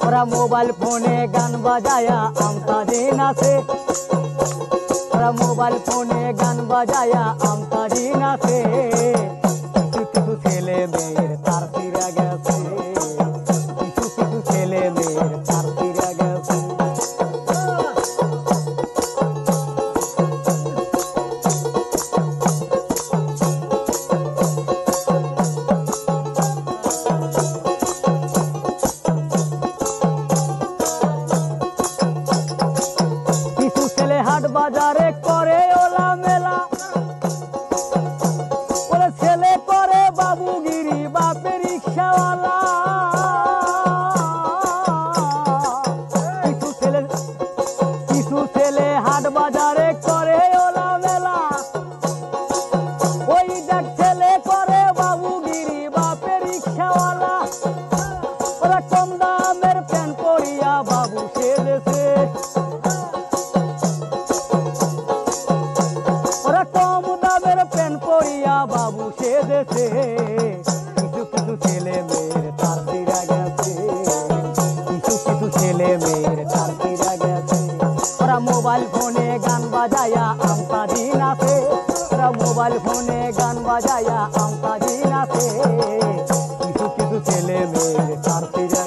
ওরা মোবাইল ফোনে গান বাজায়া আমতা দিন আছে, ওরা মোবাইল ফোনে গান বাজায়া আমতা দিন আছে। কিছু কিছু ছেলে মেয়ের তার ফিরে গেছে, কিছু কিছু ছেলে মেয়ের তার ফিরে গেছে। হাট বাজারে করে ওলা মেলা, ওরা ছেলে করে বাবুগিরি বাপের রিক্সাওয়ালা। কিছু ছেলে হাট বাজারে করে ওলা মেলা, ওই দেখ ছেলে করে বাবুগিরি বাপের রিক্সাওয়ালা। ওরা কম দামের প্যান্ট পরিয়া বাবু সেজেছে, কম দামের প্যান্ট পরিয়া বাবু সেজেছে। কিছু কিছু ছেলে মেয়ের তার ফিরে গেছে, কিছু কিছু ছেলে মেয়ের তার ফিরে গেছে। ওরা মোবাইল ফোনে গান বাজায়া আমতা দিন আছে, ওরা মোবাইল ফোনে গান বাজায়া আমতা দিন আছে। কিছু কিছু ছেলে মেয়ের তার ফিরে